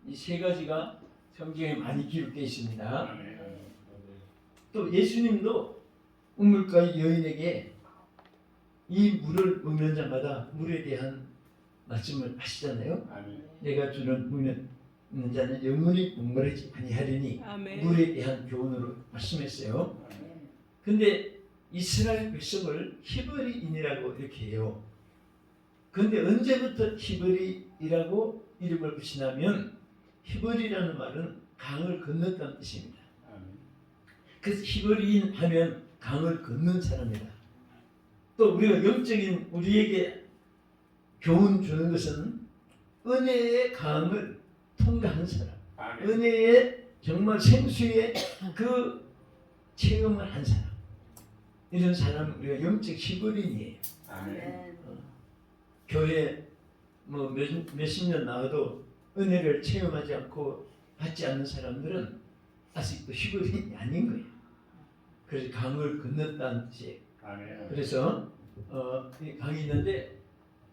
이 세 가지가 성경에 많이 기록되어 있습니다. 아멘. 또 예수님도 우물가의 여인에게 이 물을 먹는 자마다 물에 대한 말씀을 하시잖아요. 아멘. 내가 주는 물을 먹는 자는 영원히 목마르지 아니하리니 물에 대한 교훈으로 말씀했어요. 근데 이스라엘 백성을 히브리인이라고 이렇게 해요. 근데 언제부터 히브리라고 이름을 붙이냐면 히브리라는 말은 강을 건넜다는 뜻입니다. 그래서 히브리인 하면 강을 건넌 사람이다. 또 우리가 영적인 우리에게 교훈 주는 것은 은혜의 강을 통과한 사람, 아멘. 은혜의 정말 생수의 그 체험을 한 사람, 이런 사람 우리가 영적 히브리인이에요. 아멘. 교회 뭐 몇십 년 나와도 은혜를 체험하지 않고 받지 않는 사람들은 아직도 히브리인이 아닌 거예요. 그래서 강을 건넜다는 뜻이에요. 아멘. 그래서 이 강이 있는데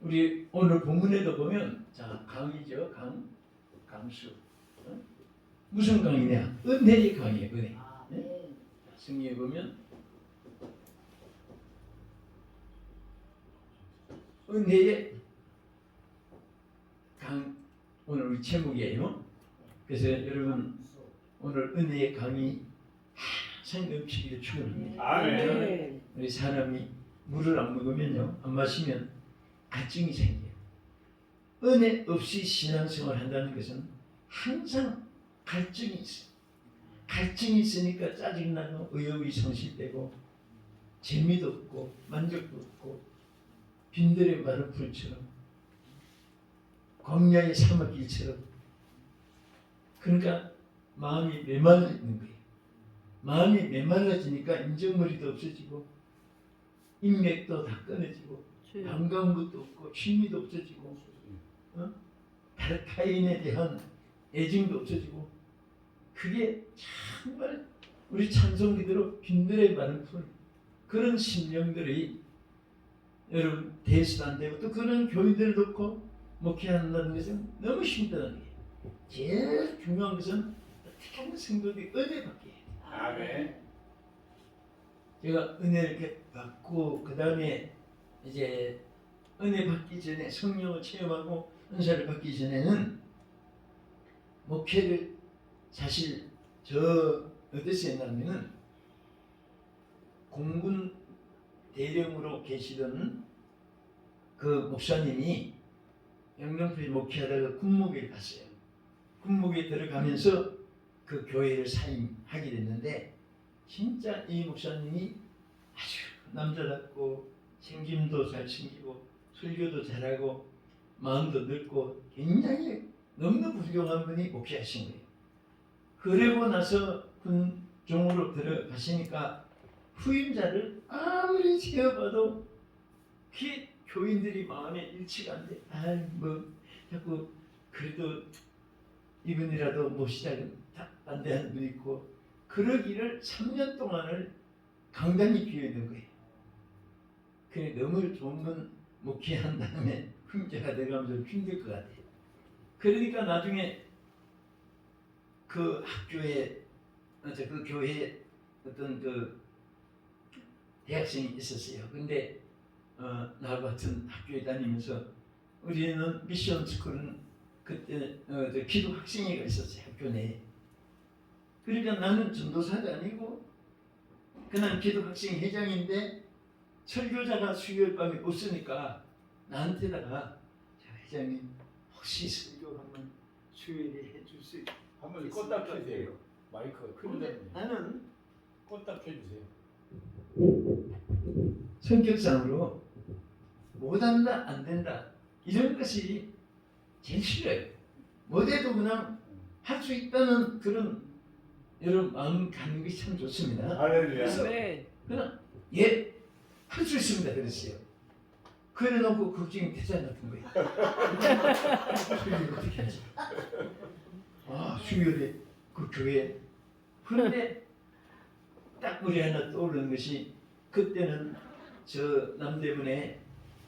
우리 오늘 본문에도 보면 자 강이죠. 강수. 무슨 강이냐? 은혜의 강이에요. 은혜. 네? 성경에 보면 은혜의 강 오늘 우리 제목이에요. 그래서 여러분 오늘 은혜의 강이 항상 넘치기를 축원합니다. 아멘. 우리 사람이 물을 안 먹으면요, 안 마시면 갈증이 생겨요. 은혜 없이 신앙생활 한다는 것은 항상 갈증이 있어요. 갈증이 있으니까 짜증나고 의욕이 상실되고 재미도 없고 만족도 없고 빈들의 마른 풀처럼 광야의 사막길처럼 그러니까 마음이 메말라 있는 거예요. 마음이 메말라지니까 인정머리도 없어지고 인맥도 다 끊어지고 반가운 것도 없고 취미도 없어지고 타인에 대한 애증도 없어지고 그게 정말 우리 찬송기대로 빈들의 마른 풀 그런 심령들이 여러분 대수도 안 되고 또 그런 교인들을 놓고 목회한다는 것은 너무 힘들다는 거예요. 제일 중요한 것은 어떻게 하면 성도들이 은혜 받게 해요. 아멘. 제가 은혜를 이렇게 받고 그 다음에 이제 은혜 받기 전에 성령을 체험하고 은사를 받기 전에는 목회를 사실 저 어디서 했냐면은 공군 대령으로 계시던 그 목사님이 영등포에 목회하다가 군목에 갔어요. 군목에 들어가면서 그 교회를 사임하게 됐는데 진짜 이 목사님이 아주 남자답고 생김도 잘 생기고 설교도 잘하고 마음도 넓고 굉장히 너무나 훌륭한 분이 목회하신 거예요. 그러고 나서 군종으로 들어가시니까 후임자를 아무리 세어봐도 그 교인들이 마음에 일치가 안 돼. 뭐 자꾸 그래도 이분이라도 모시자고 반대하는 분이 있고 그러기를 3년 동안을 강단이 비어 있는 거예요. 그래 너무 좋은 분 목회한 다음에 훈자가 되가면서 힘들 것 같아요. 그러니까 나중에 그 학교에 그 교회에 어떤 그 대학생이 있었어요. 근데 나와 같은 학교에 다니면서 우리는 미션 스쿨은 그때 기독 학생회가 있었어요. 학교 내에. 그러니까 나는 전도사도 아니고 그냥 기독 학생 회장인데 설교자가 수요일 밤에 없으니까 나한테다가 자 회장님 혹시 설교 한번 수요일에 해줄 수 있어요? 한번 껐다 켜주세요. 마이크. 근데 나는 껐다 켜주세요. 성격상으로 못한다 안 된다 이런 것이 제일 싫어요. 못해도 그냥 할 수 있다는 그런 여러분 마음 갖는 게 참 좋습니다. 할렐루야. 그래서 그냥 예 할 수 있습니다 그랬어요. 그래놓고 걱정이 대장 같은 거예요. 수요일 어떻게 하지? 수요일에 그 교회 그런데 딱 우리 하나 떠오르는 것이 그때는 저 남대문에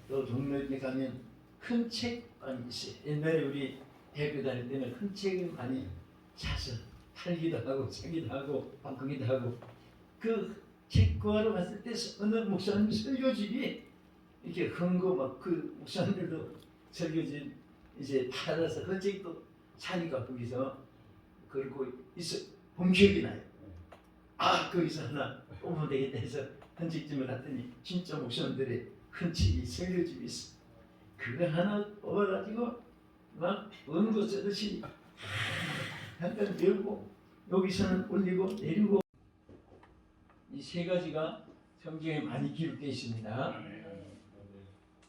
또 종로에 가면 큰 책방이 있어요. 옛날에 우리 대학교 다닐 때는 큰 책을 많이 사서 팔기도 하고 사기도 하고 바꾸기도 하고 그 책 구하러 갔을 때 어느 목사님 설교집이 이렇게 흥고 막 그 목사님들도 설교집 이제 팔아서 그 책도 사니까 거기서 그리고 있어 본 기억이 나요. 아 거기서 하나 뽑으면 되겠다 해서 편집점을 갔더니 진짜 목사님들의 큰 책이 설교집이 있어. 그거 하나 뽑아가지고 막 원고 쓰듯이 한편 배우고 여기서는 올리고 내리고 이 세 가지가 성경에 많이 기록되어 있습니다.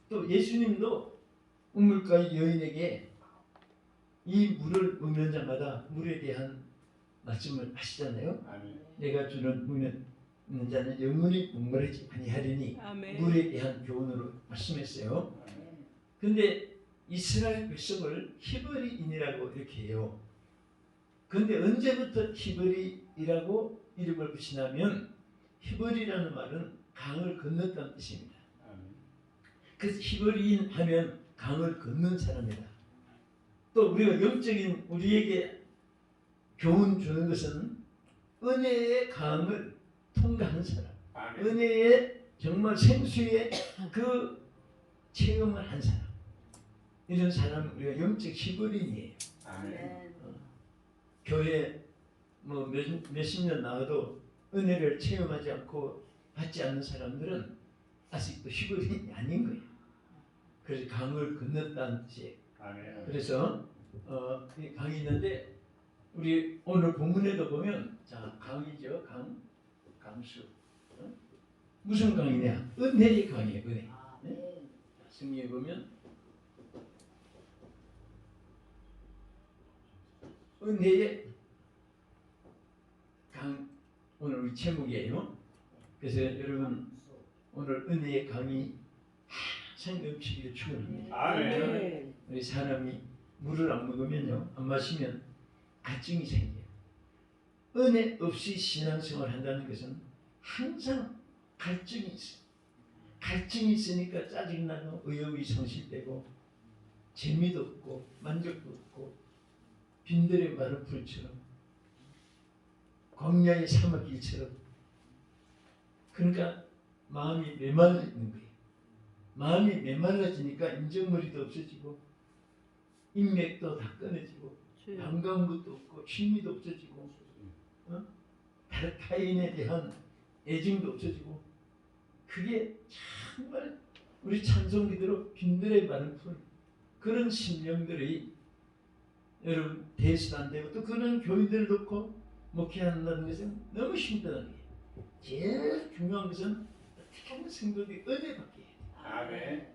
또 예수님도 우물가의 여인에게 이 물을 먹는 자마다 물에 대한 말씀을 하시잖아요. 내가 주는 물을 먹는 자는 영원히 목마르지 아니하리니 물에 대한 교훈으로 말씀했어요. 근데 이스라엘 백성을 히브리인이라고 이렇게 해요. 근데 언제부터 히브리라고 이름을 붙이냐면 히브리라는 말은 강을 건넜다는 뜻입니다. 그래서 히브리인 하면 강을 건넌 사람이다. 또 우리가 영적인 우리에게 교훈 주는 것은 은혜의 강을 통과한 사람, 은혜의 정말 생수의 그 체험을 한 사람, 이런 사람 우리가 영적 히브리인이에요. 교회 뭐 몇십 년 나와도 은혜를 체험하지 않고 받지 않는 사람들은 아직도 히브리인이 아닌 거예요. 그래서 강을 건넜다는 뜻이에요. 그래서 이 강이 있는데 우리 오늘 본문에도 보면 자 강이죠. 강수 무슨 강이냐? 은혜의 강이에요. 은혜. 네? 성경에 보면 은혜의 강 오늘 우리 제목이에요. 그래서 여러분 오늘 은혜의 강이 항상 넘치기를 축원합니다. 우리 사람이 물을 안 먹으면요, 안 마시면 갈증이 생겨요. 은혜 없이 신앙생활 한다는 것은 항상 갈증이 있어요. 갈증이 있으니까 짜증나고 의욕이 상실되고 재미도 없고 만족도 없고 빈들의 마른 풀처럼 광야의 사막길처럼 그러니까 마음이 메말라 있는 거예요. 마음이 메말라지니까 인정머리도 없어지고 인맥도 다 끊어지고 반가운 것도 없고 취미도 없어지고 타인에 대한 애증도 없어지고 그게 정말 우리 찬송기대로 빈들의 마른 풀 그런 심령들이 여러분 대수도 안 되고 또 그런 교인들을 놓고 목회한다는 것은 너무 힘들어요. 제일 중요한 것은 어떻게 하면 성도들이 은혜 받게 해야 돼요. 아멘.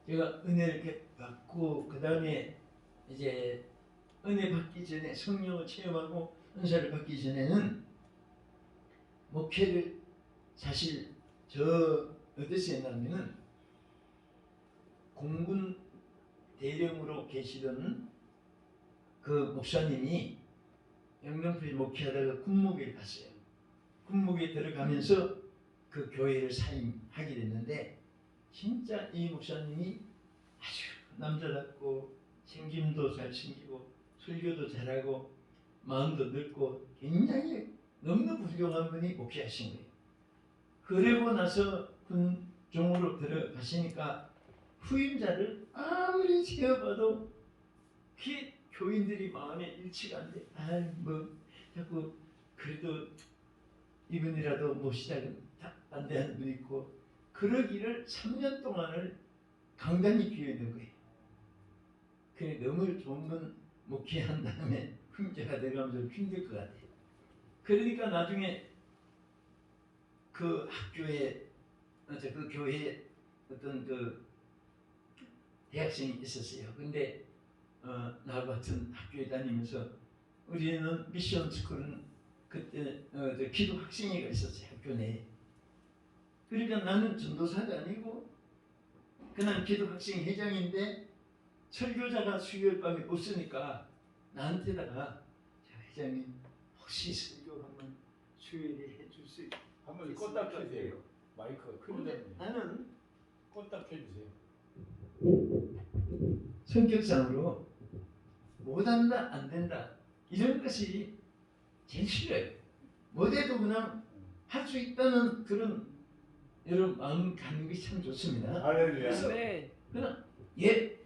제가 은혜를 이렇게 받고 그 다음에 이제 은혜 받기 전에 성령을 체험하고 은사를 받기 전에는 목회를 사실 저 어디서 했냐면은 공군 대령으로 계시던 그 목사님이 영등포에 목회하다가 군목에 갔어요. 군목에 들어가면서 그 교회를 사임하게 됐는데 진짜 이 목사님이 아주 남자답고 생김도 잘 생기고 설교도 잘하고 마음도 넓고 굉장히 너무 훌륭한 분이 목회하신 거예요. 그러고 나서 군종으로 들어가시니까 후임자를 아무리 세어봐도 그 교인들이 마음에 일치가 안 돼. 뭐 자꾸 그래도 이분이라도 모시자고 반대하는 분이 있고 그러기를 3년 동안을 강단이 비어 있는 거예요. 그래 너무 좋은 분 목회한 다음에 훈자가 되가면서 힘들 것 같아요. 그러니까 나중에 그 학교에 그 교회에 어떤 그 대학생이 있었어요. 근데 나 같은 학교에 다니면서 우리는 미션 스쿨은 그때 기독 학생회가 있었어요. 학교 내에. 그러니까 나는 전도사가 아니고 그냥 기독 학생 회장인데 설교자가 수요일 밤에 없으니까 나한테다가 회장님 혹시 설교 한번 수요일에 해줄 수 있어요? 한번 껐다 켜세요. 마이크. 근데 나는 껐다 켜주세요. 성격상으로 못한다 안 된다 이런 것이 제일 싫어요. 못해도 그냥 할 수 있다는 그런 여러분 마음 갖는 게 참 좋습니다. 할렐루야. 그래서 그냥 예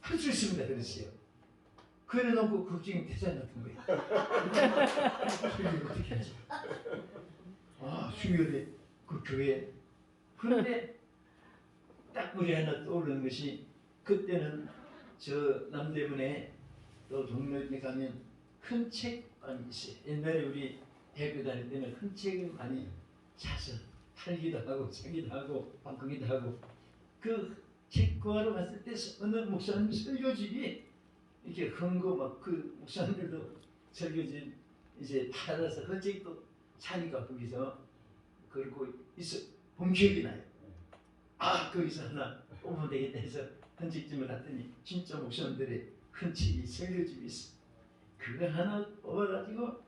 할 수 있습니다 그랬어요. 그래놓고 걱정이 대장 같은 거예요. 수교 어떻게 하지? 아 수교대 그 교회. 그런데 딱 우리 하나 떠오르는 것이 그때는 저 남대문에 또 동료에 가면 큰 책방이 있어요. 옛날에 우리 대학교 다닐 때는 큰 책을 많이 사서 팔기도 하고 사기도 하고 바꾸기도 하고 그 책 구하러 갔을 때 어느 목사님 설교집이 이렇게 흥고 막 그 목사님들도 설교집 이제 팔아서 그 책도 사니까 거기서 그리고 있어 본 기억이 나요. 아 거기서 하나 뽑으면 되겠다 해서 헌책집을 갔더니 진짜 목사님들의 큰 책이 설교집이 있어. 그거 하나 뽑아가지고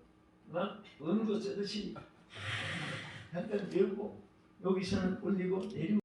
막 원고 쓰듯이 한번 외우고 여기서는 올리고 내리고